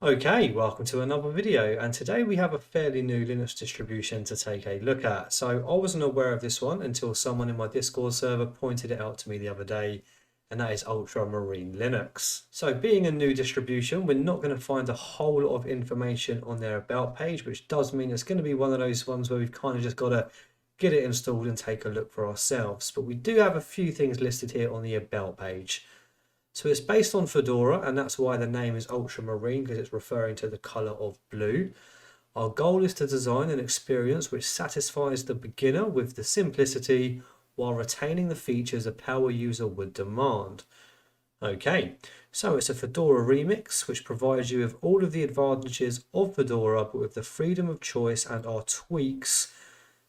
Okay, welcome to another video, and today we have a fairly new Linux distribution to take a look at. So I wasn't aware of this one until someone in my Discord server pointed it out to me the other day, and that is Ultramarine Linux. So being a new distribution, we're not going to find a whole lot of information on their about page, which does mean it's going to be one of those ones where we've kind of just got to get it installed and take a look for ourselves. But we do have a few things listed here on the about page. So it's based on Fedora, and that's why the name is Ultramarine, because it's referring to the color of blue. Our goal is to design an experience which satisfies the beginner with the simplicity while retaining the features a power user would demand. Okay, so it's a Fedora remix which provides you with all of the advantages of Fedora, but with the freedom of choice and our tweaks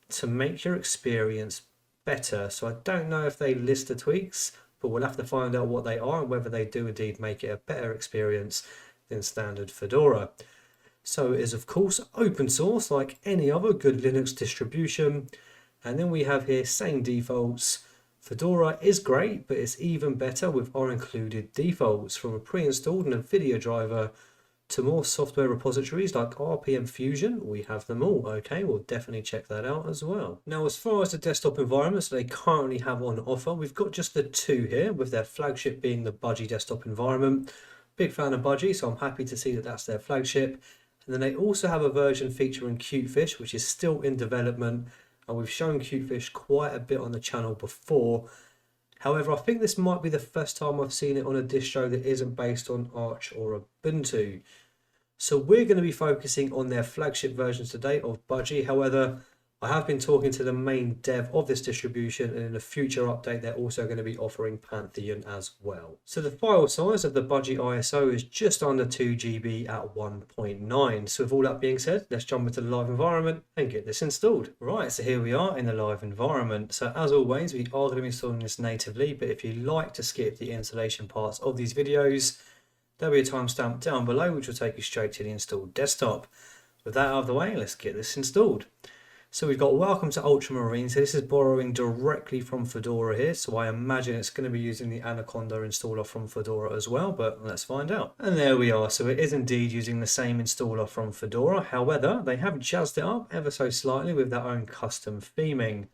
to make your experience better. So I don't know if they list the tweaks, but we'll have to find out what they are and whether they do indeed make it a better experience than standard Fedora. So it is of course open source like any other good Linux distribution. And then we have here same defaults. Fedora is great, but it's even better with our included defaults, from a pre-installed NVIDIA driver to more software repositories like RPM Fusion. We have them all. Okay, we'll definitely check that out as well. Now, as far as the desktop environments they currently have on offer, we've got just the two here, with their flagship being the Budgie desktop environment. Big fan of Budgie, so I'm happy to see that that's their flagship. And then they also have a version featuring Cutefish, which is still in development, and we've shown Cutefish quite a bit on the channel before. However, I think this might be the first time I've seen it on a distro that isn't based on Arch or Ubuntu. So we're going to be focusing on their flagship versions today of Budgie. However, I have been talking to the main dev of this distribution, and in a future update they're also going to be offering Pantheon as well. So the file size of the Budgie ISO is just under 2 GB at 1.9. So with all that being said, let's jump into the live environment and get this installed. Right, so here we are in the live environment. So as always, we are going to be installing this natively, but if you like to skip the installation parts of these videos, there'll be a timestamp down below which will take you straight to the installed desktop. With that out of the way, let's get this installed. So we've got welcome to Ultramarine. So this is borrowing directly from Fedora here. So I imagine it's going to be using the Anaconda installer from Fedora as well, but let's find out. And there we are. So it is indeed using the same installer from Fedora. However, they have jazzed it up ever so slightly with their own custom theming.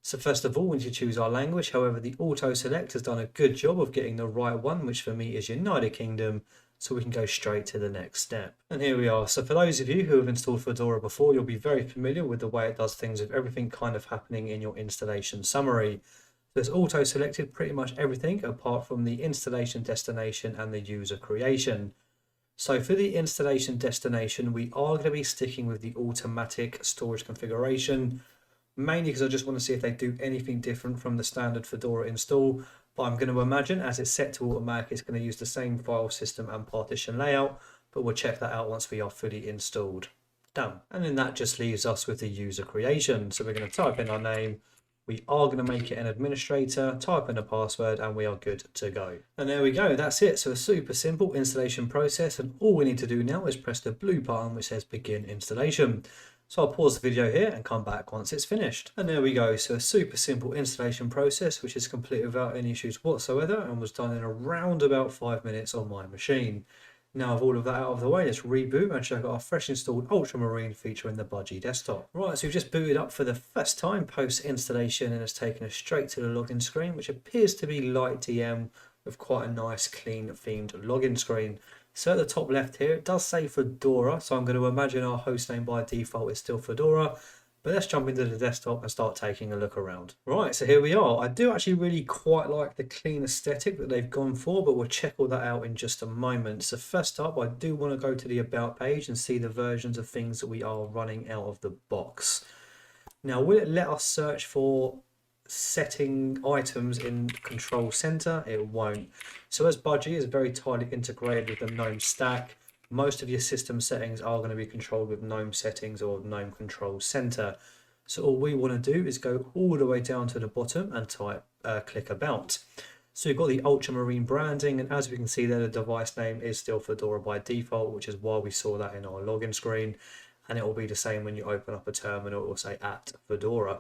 So first of all, we need to choose our language. However, the auto select has done a good job of getting the right one, which for me is United Kingdom. So we can go straight to the next step. And here we are. So for those of you who have installed Fedora before, you'll be very familiar with the way it does things, with everything kind of happening in your installation summary. So it's auto selected pretty much everything apart from the installation destination and the user creation. So for the installation destination, we are going to be sticking with the automatic storage configuration, mainly because I just want to see if they do anything different from the standard Fedora install. But I'm going to imagine, as it's set to automatic, it's going to use the same file system and partition layout, but we'll check that out once we are fully installed. Done. And then that just leaves us with the user creation. So we're going to type in our name, we are going to make it an administrator, type in a password, and we are good to go. And there we go, that's it. So a super simple installation process, and all we need to do now is press the blue button which says begin installation. So I'll pause the video here and come back once it's finished. And there we go. So a super simple installation process, which is completed without any issues whatsoever and was done in around about 5 minutes on my machine. Now with all of that out of the way, let's reboot and check out our fresh installed Ultramarine featuring the Budgie desktop. Right, so we've just booted up for the first time post installation, and it's taken us straight to the login screen, which appears to be light DM with quite a nice clean themed login screen. So at the top left here, it does say Fedora, so I'm going to imagine our hostname by default is still Fedora. But let's jump into the desktop and start taking a look around. Right, so here we are. I do actually really quite like the clean aesthetic that they've gone for, but we'll check all that out in just a moment. So first up, I do want to go to the About page and see the versions of things that we are running out of the box. Now, will it let us search for setting items in Control Center? It won't. So as Budgie is very tightly integrated with the GNOME stack, most of your system settings are going to be controlled with GNOME settings or GNOME Control Center. So all we want to do is go all the way down to the bottom and type click About. So you've got the Ultramarine branding, and as we can see there, the device name is still Fedora by default, which is why we saw that in our login screen, and it will be the same when you open up a terminal. It will say @Fedora.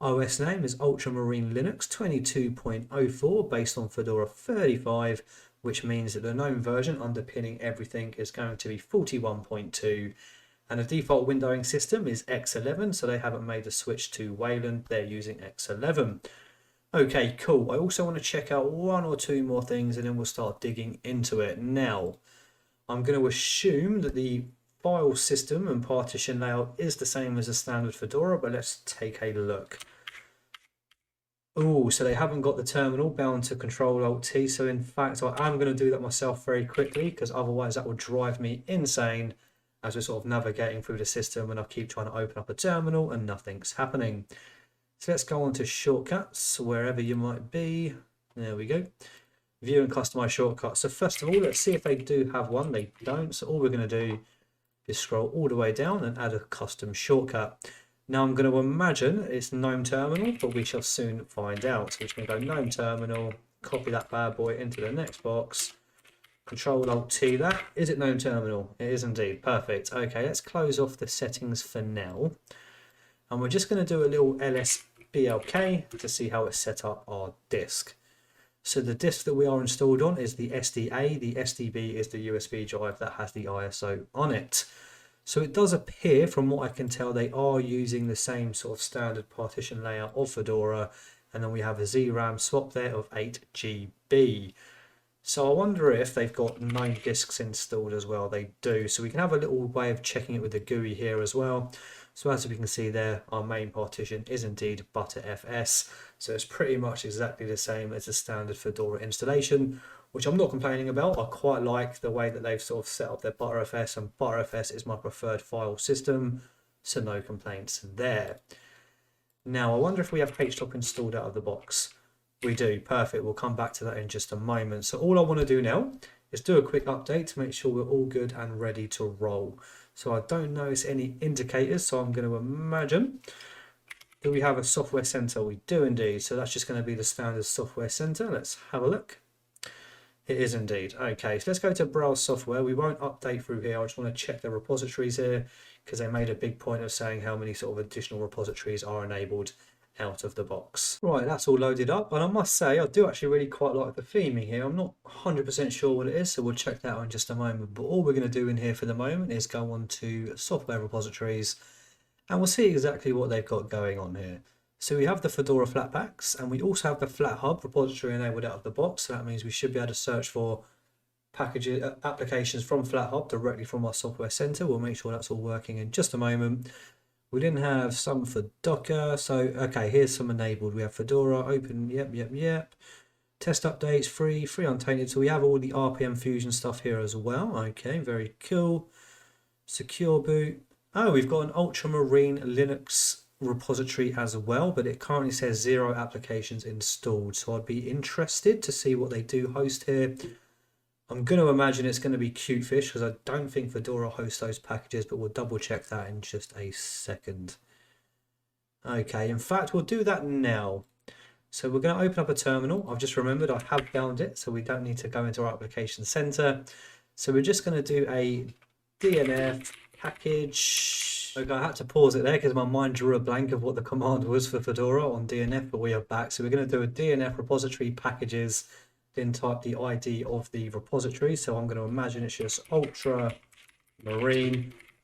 OS name is Ultramarine Linux 22.04 based on Fedora 35. which means that the known version underpinning everything is going to be 41.2, and the default windowing system is X11, so they haven't made the switch to Wayland, they're using X11. Okay, cool. I also want to check out one or two more things and then we'll start digging into it. Now, I'm going to assume that the file system and partition layout is the same as a standard Fedora, but let's take a look. Oh, so they haven't got the terminal bound to Control-Alt-T, so in fact I am going to do that myself very quickly, because otherwise that will drive me insane as we're sort of navigating through the system and I keep trying to open up a terminal and nothing's happening. So let's go on to shortcuts, wherever you might be. There we go. View and customize shortcuts. So first of all, let's see if they do have one. They don't, so all we're going to do is scroll all the way down and add a custom shortcut. Now I'm going to imagine it's GNOME terminal, but we shall soon find out. So we're just going to go GNOME terminal, copy that bad boy into the next box, Control-Alt-T that. Is it GNOME terminal? It is indeed. Perfect. Okay, let's close off the settings for now. And we're just going to do a little lsblk to see how it's set up our disk. So the disk that we are installed on is the SDA. The SDB is the USB drive that has the ISO on it. So it does appear, from what I can tell, they are using the same sort of standard partition layout of Fedora, and then we have a ZRAM swap there of 8 GB. So I wonder if they've got 9 disks installed as well. They do. So we can have a little way of checking it with the GUI here as well. So as we can see there, our main partition is indeed ButterFS. So it's pretty much exactly the same as a standard Fedora installation, which I'm not complaining about. I quite like the way that they've sort of set up their ButterFS, and ButterFS is my preferred file system, so no complaints there. Now I wonder if we have HTOP installed out of the box. We do. Perfect. We'll come back to that in just a moment. So all I want to do now is do a quick update to make sure we're all good and ready to roll. So I don't notice any indicators, so I'm going to imagine that we have a software center. We do indeed. So that's just going to be the standard software center. Let's have a look. It is indeed. Okay, so let's go to browse software. We won't update through here. I just want to check the repositories here, because they made a big point of saying how many sort of additional repositories are enabled out of the box. Right, that's all loaded up, and I must say I do actually really quite like the theming here. I'm not 100% sure what it is, so we'll check that out in just a moment. But all we're going to do in here for the moment is go on to software repositories, and we'll see exactly what they've got going on here. So we have the Fedora Flatpaks, and we also have the FlatHub repository enabled out of the box. So that means we should be able to search for packages, applications from FlatHub directly from our software center. We'll make sure that's all working in just a moment. We didn't have some for Docker, so okay, here's some enabled. We have Fedora, open, yep. Test updates, free untainted. So we have all the RPM Fusion stuff here as well. Okay, very cool. Secure boot. Oh, we've got an Ultramarine Linux repository as well, but it currently says 0 applications installed. So I'd be interested to see what they do host here. I'm going to imagine it's going to be Cutefish, because I don't think Fedora hosts those packages, but we'll double check that in just a second. Okay, in fact, we'll do that now. So we're going to open up a terminal. I've just remembered I have found it, so we don't need to go into our application center. So we're just going to do a DNF package. Okay, I had to pause it there because my mind drew a blank of what the command was for Fedora on DNF, but we are back. So we're going to do a DNF repository packages, then type the ID of the repository. So I'm going to imagine it's just Ultramarine,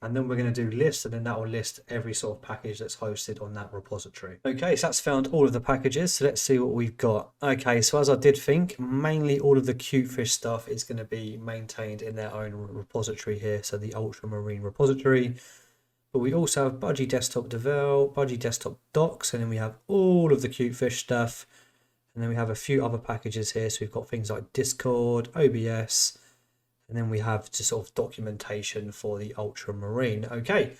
and then we're going to do list, and then that will list every sort of package that's hosted on that repository. Okay, so that's found all of the packages. So let's see what we've got. Okay, so as I did think, mainly all of the Cutefish stuff is going to be maintained in their own repository here. So the Ultramarine repository. But we also have Budgie Desktop Devel, Budgie Desktop Docs, and then we have all of the Cutefish stuff. And then we have a few other packages here. So we've got things like Discord, OBS, and then we have just sort of documentation for the Ultramarine. Okay,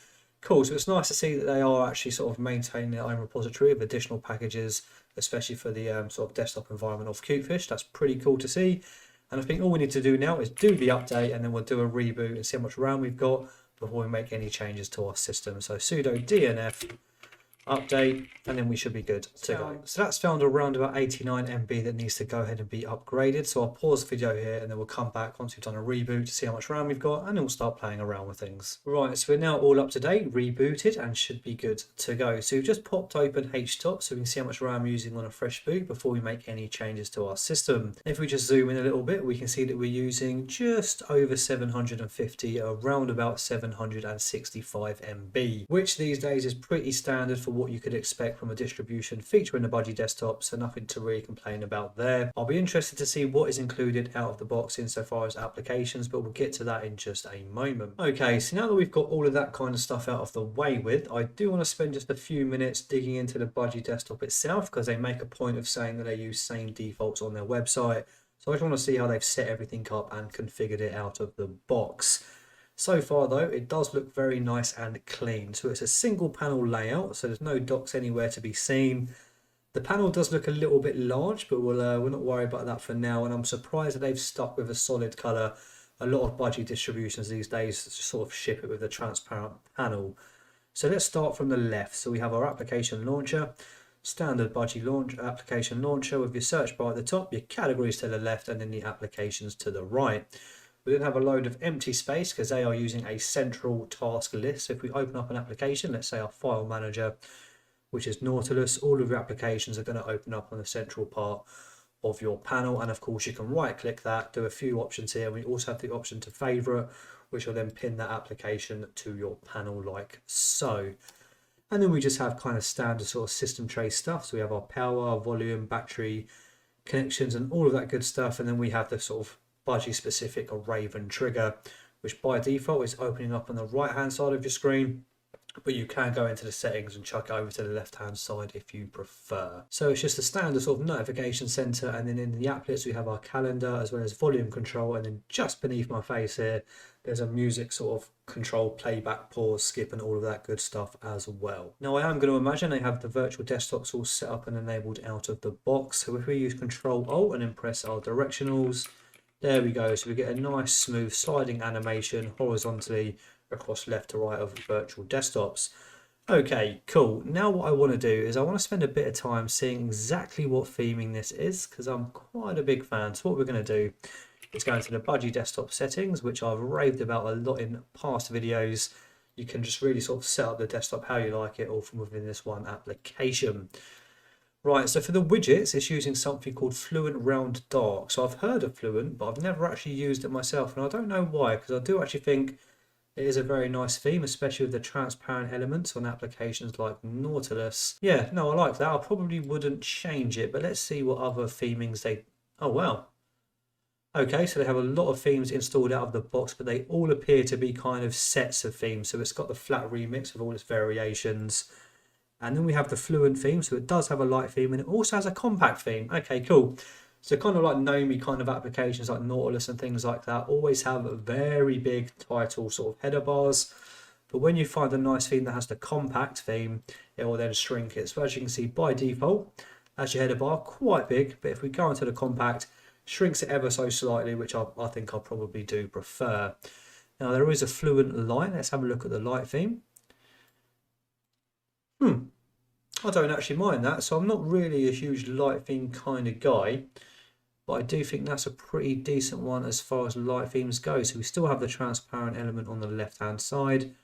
cool. So it's nice to see that they are actually sort of maintaining their own repository of additional packages, especially for the sort of desktop environment of Cutefish. That's pretty cool to see. And I think all we need to do now is do the update, and then we'll do a reboot and see how much RAM we've got before we make any changes to our system. So sudo DNF update, and then we should be good to go. So that's found around about 89 MB that needs to go ahead and be upgraded. So I'll pause the video here and then we'll come back once we've done a reboot to see how much RAM we've got, and then we'll start playing around with things. Right, so we're now all up to date, rebooted, and should be good to go. So we've just popped open HTOP so we can see how much RAM we're using on a fresh boot before we make any changes to our system. If we just zoom in a little bit, we can see that we're using just over 750, around about 765 MB, which these days is pretty standard for what you could expect from a distribution featuring the Budgie desktop, so nothing to really complain about there. I'll be interested to see what is included out of the box insofar as applications, but we'll get to that in just a moment. Okay, so now that we've got all of that kind of stuff out of the way with, I do want to spend just a few minutes digging into the Budgie desktop itself, because they make a point of saying that they use same defaults on their website. So I just want to see how they've set everything up and configured it out of the box. So far though, it does look very nice and clean. So it's a single panel layout, so there's no docks anywhere to be seen. The panel does look a little bit large, but we're not worried about that for now. And I'm surprised that they've stuck with a solid color. A lot of Budgie distributions these days just sort of ship it with a transparent panel. So let's start from the left. So we have our application launcher, standard Budgie launch application launcher with your search bar at the top, your categories to the left, and then the applications to the right. We then have a load of empty space because they are using a central task list. So if we open up an application, let's say our file manager, which is Nautilus, all of your applications are going to open up on the central part of your panel. And of course you can right click that, do a few options here. We also have the option to favorite, which will then pin that application to your panel like so. And then we just have kind of standard sort of system tray stuff. So we have our power, our volume, battery, connections, and all of that good stuff. And then we have the sort of Budgie specific Raven trigger, which by default is opening up on the right hand side of your screen, but you can go into the settings and chuck it over to the left hand side if you prefer. So it's just a standard sort of notification center, and then in the applets we have our calendar as well as volume control, and then just beneath my face here there's a music sort of control, playback, pause, skip, and all of that good stuff as well. Now I am going to imagine they have the virtual desktops all set up and enabled out of the box. So if we use Control Alt and then press our directionals, there we go. So we get a nice smooth sliding animation horizontally across left to right of the virtual desktops. Okay, cool. Now what I want to do is I want to spend a bit of time seeing exactly what theming this is, because I'm quite a big fan. So what we're going to do is go into the Budgie desktop settings, which I've raved about a lot in past videos. You can just really sort of set up the desktop how you like it, all from within this one application. Right, so for the widgets, it's using something called Fluent Round Dark. So I've heard of Fluent, but I've never actually used it myself, and I don't know why, because I do actually think it is a very nice theme, especially with the transparent elements on applications like Nautilus. Yeah, no, I like that. I probably wouldn't change it, but let's see what other themings they... Oh, wow. Okay, so they have a lot of themes installed out of the box, but they all appear to be kind of sets of themes. So it's got the flat remix with all its variations. And then we have the Fluent theme, so it does have a light theme, and it also has a compact theme. Okay, cool. So kind of like Nomi kind of applications like Nautilus and things like that always have very big title sort of header bars. But when you find a nice theme that has the compact theme, it will then shrink it. So as you can see, by default, as your header bar, quite big. But if we go into the compact, shrinks it ever so slightly, which I think I'll probably do prefer. Now there is a Fluent light. Let's have a look at the light theme. I don't actually mind that, so I'm not really a huge light theme kind of guy, but I do think that's a pretty decent one as far as light themes go. So we still have the transparent element on the left hand side,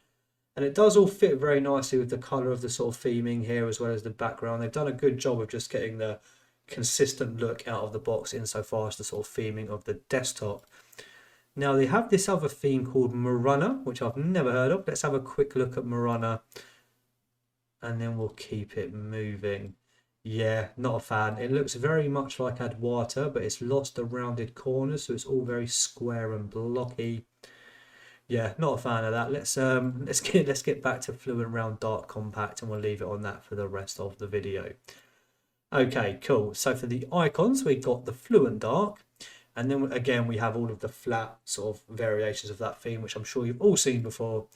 and it does all fit very nicely with the colour of the sort of theming here as well as the background. They've done a good job of just getting the consistent look out of the box insofar as the sort of theming of the desktop. Now they have this other theme called Marunner, which I've never heard of. Let's have a quick look at Marunner, and then we'll keep it moving. Yeah, not a fan. It looks very much like Adwater, but it's lost the rounded corners, so it's all very square and blocky. Yeah, not a fan of that. Let's get back to Fluent Round Dark Compact, and we'll leave it on that for the rest of the video. Okay, cool. So for the icons, we've got the Fluent Dark, and then again we have all of the flat sort of variations of that theme, which I'm sure you've all seen before.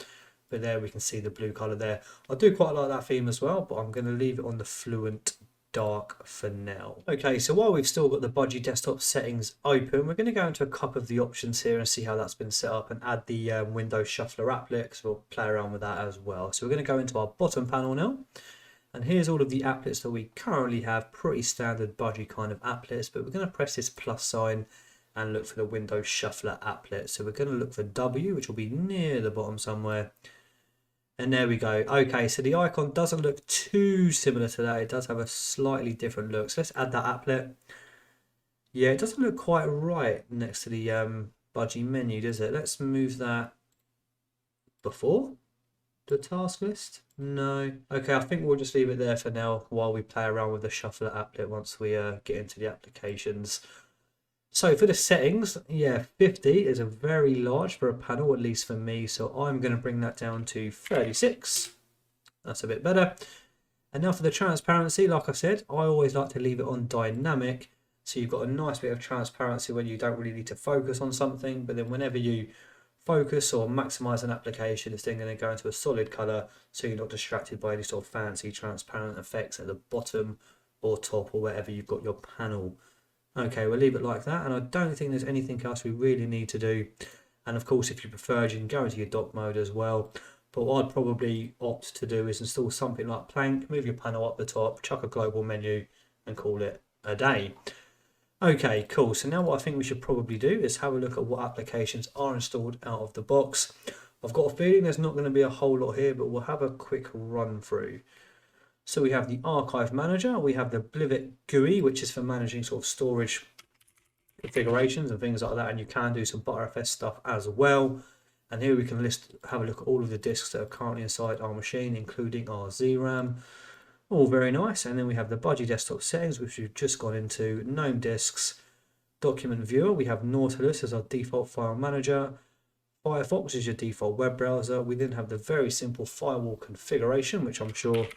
But there we can see the blue colour there. I do quite like that theme as well, but I'm going to leave it on the Fluent Dark for now. Okay, so while we've still got the Budgie desktop settings open, we're going to go into a couple of the options here and see how that's been set up, and add the Windows Shuffler applet, because we'll play around with that as well. So we're going to go into our bottom panel now, And here's all of the applets that we currently have, pretty standard Budgie kind of applets, but we're going to press this plus sign and look for the Windows Shuffler applet. So we're going to look for W, which will be near the bottom somewhere. And there we go. Okay, so the icon doesn't look too similar to that. It does have a slightly different look. So let's add that applet. Yeah, it doesn't look quite right next to the Budgie menu, does it? Let's move that before the task list. No. Okay, I think we'll just leave it there for now while we play around with the Shuffler applet once we get into the applications. So for the settings, yeah, 50 is a very large for a panel, at least for me. So I'm going to bring that down to 36. That's a bit better. And now for the transparency, like I said, I always like to leave it on dynamic. So you've got a nice bit of transparency when you don't really need to focus on something. But then whenever you focus or maximize an application, it's then going to go into a solid color. So you're not distracted by any sort of fancy transparent effects at the bottom or top or wherever you've got your panel. Okay, we'll leave it like that, and I don't think there's anything else we really need to do. And of course, if you prefer, you can go into your dock mode as well. But what I'd probably opt to do is install something like Plank, move your panel up the top, chuck a global menu, and call it a day. Okay, cool. So now what I think we should probably do is have a look at what applications are installed out of the box. I've got a feeling there's not going to be a whole lot here, but we'll have a quick run through. So we have the Archive Manager, we have the Blivit GUI, which is for managing sort of storage configurations and things like that, and you can do some Btrfs stuff as well. And here we can have a look at all of the disks that are currently inside our machine, including our ZRAM. All very nice. And then we have the Budgie desktop settings, which we've just gone into, GNOME disks, document viewer. We have Nautilus as our default file manager. Firefox is your default web browser. We then have the very simple firewall configuration, which I'm sure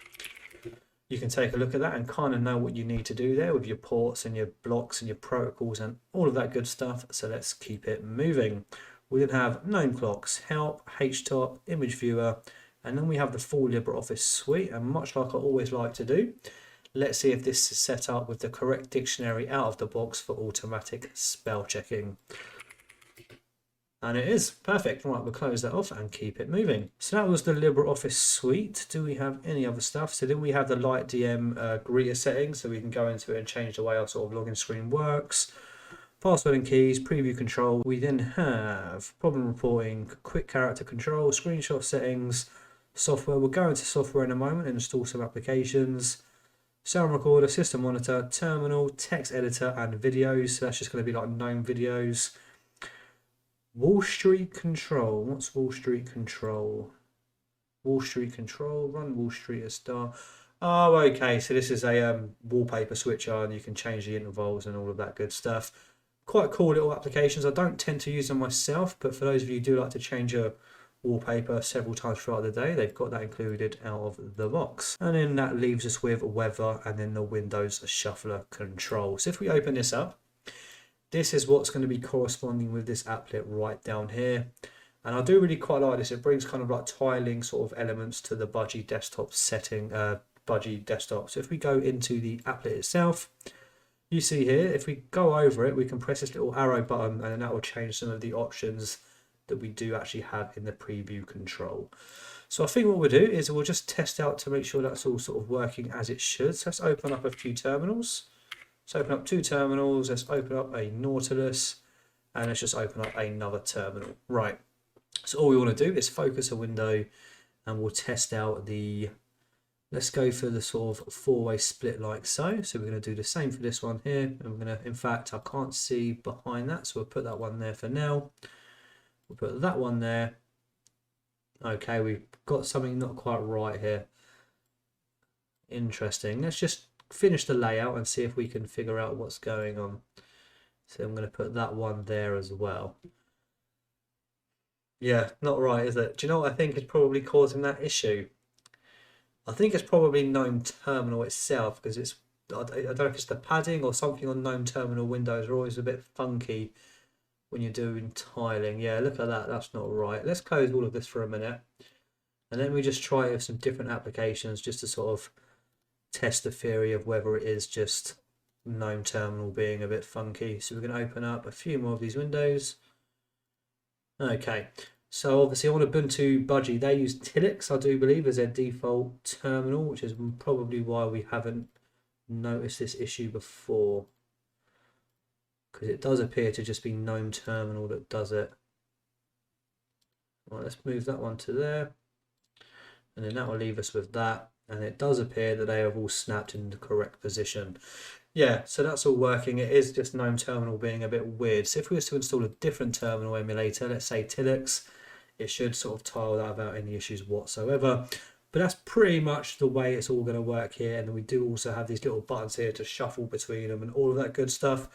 you can take a look at that and kind of know what you need to do there with your ports and your blocks and your protocols and all of that good stuff. So let's keep it moving. We then have GNOME clocks, help, htop, image viewer, and then we have the full LibreOffice suite. And much like I always like to do, let's see if this is set up with the correct dictionary out of the box for automatic spell checking. And it is perfect. Right, we'll close that off and keep it moving. So that was the LibreOffice suite. Do we have any other stuff? So then we have the LightDM greeter settings, so we can go into it and change the way our sort of login screen works. Password and keys, preview control. We then have problem reporting, quick character control, screenshot settings, software. We'll go into software in a moment and install some applications. Sound recorder, system monitor, terminal, text editor, and videos. So that's just going to be like GNOME videos. Wall Street Control. What's Wall Street Control? Wall Street Control. Run Wall Street as star. Oh, okay. So this is a wallpaper switcher, and you can change the intervals and all of that good stuff. Quite cool little applications. I don't tend to use them myself, but for those of you who do like to change your wallpaper several times throughout the day, they've got that included out of the box. And then that leaves us with weather and then the Windows Shuffler control. So if we open this up, this is what's going to be corresponding with this applet right down here. And I do really quite like this. It brings kind of like tiling sort of elements to the Budgie desktop setting, Budgie desktop. So if we go into the applet itself, you see here, if we go over it, we can press this little arrow button and then that will change some of the options that we do actually have in the preview control. So I think what we'll do is we'll just test out to make sure that's all sort of working as it should. So let's open up a few terminals. Let's open up two terminals. Let's open up a Nautilus and let's just open up another terminal. Right. So all we want to do is focus a window and we'll test out the, let's go for the sort of four-way split like so. So we're going to do the same for this one here. And we're going to, in fact, I can't see behind that. So we'll put that one there for now. We'll put that one there. Okay, we've got something not quite right here. Interesting. Let's just finish the layout and see if we can figure out what's going on. So I'm going to put that one there as well. Yeah, not right, is it? Do you know what I think is probably causing that issue? I think it's probably GNOME Terminal itself, because it's, I don't know if it's the padding or something on GNOME Terminal windows are always a bit funky when you're doing tiling. Yeah, look at that, that's not right. Let's close all of this for a minute. And then we just try it with some different applications just to sort of test the theory of whether it is just GNOME Terminal being a bit funky. So we're going to open up a few more of these windows. Okay, So obviously on Ubuntu Budgie, they use Tilix, I do believe, as their default terminal, which is probably why we haven't noticed this issue before. Because it does appear to just be GNOME terminal that does it. Right, let's move that one to there. And then that will leave us with that. And it does appear that they have all snapped in the correct position. Yeah, so that's all working. It is just GNOME terminal being a bit weird. So if we were to install a different terminal emulator, let's say Tilix, it should sort of tile that without any issues whatsoever. But that's pretty much the way it's all going to work here. And then we do also have these little buttons here to shuffle between them and all of that good stuff.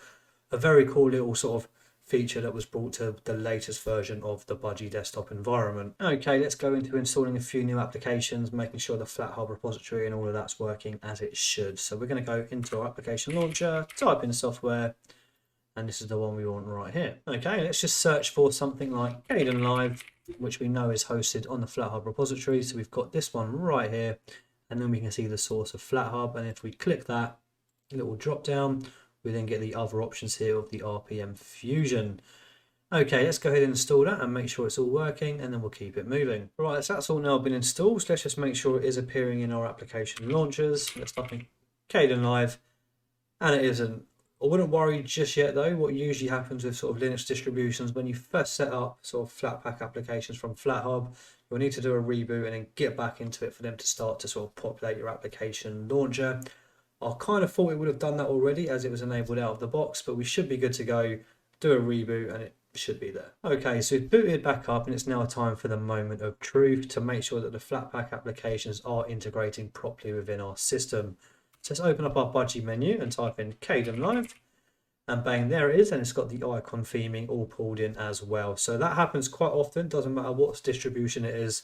A very cool little sort of feature that was brought to the latest version of the Budgie desktop environment. Okay, let's go into installing a few new applications, making sure the FlatHub repository and all of that's working as it should. So we're going to go into our application launcher, type in software, and this is the one we want right here. Okay, let's just search for something like Kdenlive, which we know is hosted on the FlatHub repository. So we've got this one right here, and then we can see the source of FlatHub. And if we click that little drop down, we then get the other options here of the RPM Fusion. Okay, let's go ahead and install that and make sure it's all working, and then we'll keep it moving. Right, so that's all now been installed. So let's just make sure it is appearing in our application launchers. Let's type in Kdenlive, and it isn't. I wouldn't worry just yet though. What usually happens with sort of Linux distributions, when you first set up sort of Flatpak applications from FlatHub, you'll need to do a reboot and then get back into it for them to start to sort of populate your application launcher. I kind of thought it would have done that already as it was enabled out of the box, but we should be good to go. Do a reboot and it should be there. Okay, so we've booted back up and it's now time for the moment of truth to make sure that the Flatpak applications are integrating properly within our system. So let's open up our Budgie menu and type in Kdenlive, and bang, there it is, and it's got the icon theming all pulled in as well. So that happens quite often, doesn't matter what distribution it is.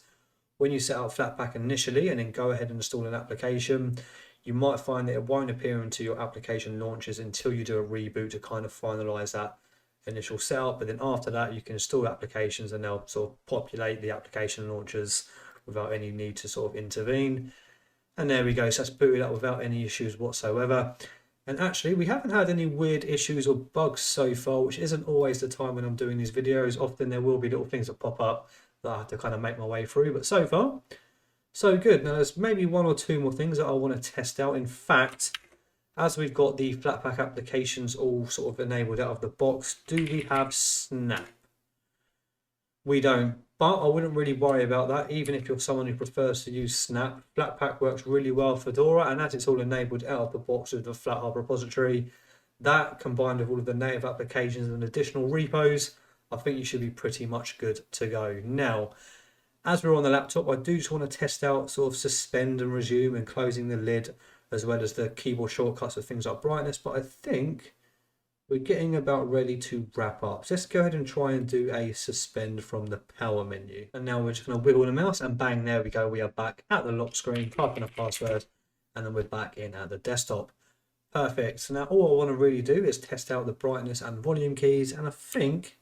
When you set up Flatpak initially and then go ahead and install an application, you might find that it won't appear into your application launchers until you do a reboot to kind of finalize that initial setup. But then after that, you can install applications and they'll sort of populate the application launchers without any need to sort of intervene. And there we go, so that's booted up without any issues whatsoever. And actually, we haven't had any weird issues or bugs so far, which isn't always the time when I'm doing these videos. Often there will be little things that pop up that I have to kind of make my way through, but so far, so good. Now there's maybe one or two more things that I want to test out. In fact, as we've got the Flatpak applications all sort of enabled out of the box, do we have Snap? We don't, but I wouldn't really worry about that. Even if you're someone who prefers to use Snap, Flatpak works really well for Fedora, and as it's all enabled out of the box with the FlatHub repository, that combined with all of the native applications and additional repos, I think you should be pretty much good to go. Now, as we're on the laptop, I do just want to test out sort of suspend and resume and closing the lid, as well as the keyboard shortcuts with things like brightness. But I think we're getting about ready to wrap up. So let's go ahead and try and do a suspend from the power menu. And now we're just going to wiggle the mouse and bang, there we go. We are back at the lock screen, type in a password, and then we're back in at the desktop. Perfect. So now all I want to really do is test out the brightness and volume keys. And I think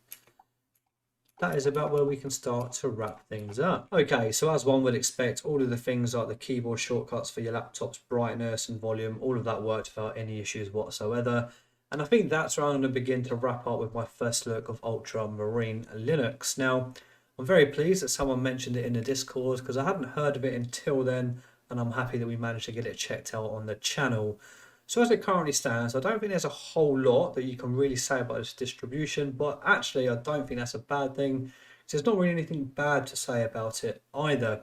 that is about where we can start to wrap things up. Okay, so as one would expect, all of the things like the keyboard shortcuts for your laptop's brightness and volume, all of that worked without any issues whatsoever. And I think that's where I'm going to begin to wrap up with my first look of Ultramarine Linux. Now, I'm very pleased that someone mentioned it in the Discord because I hadn't heard of it until then, and I'm happy that we managed to get it checked out on the channel. So as it currently stands, I don't think there's a whole lot that you can really say about this distribution, but actually I don't think that's a bad thing. There's not really anything bad to say about it either.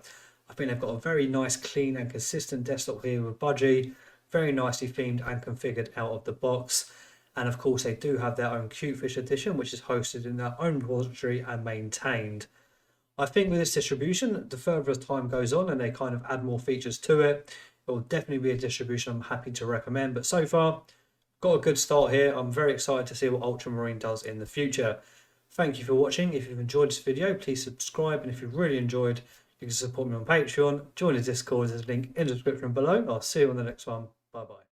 I think they've got a very nice, clean and consistent desktop here with Budgie, very nicely themed and configured out of the box. And of course they do have their own Cutefish edition, which is hosted in their own repository and maintained. I think with this distribution, the further as time goes on and they kind of add more features to it, it will definitely be a distribution I'm happy to recommend. But so far, got a good start here. I'm very excited to see what Ultramarine does in the future. Thank you for watching. If you've enjoyed this video, please subscribe. And if you've really enjoyed, you can support me on Patreon. Join the Discord. There's a link in the description below. I'll see you on the next one. Bye-bye.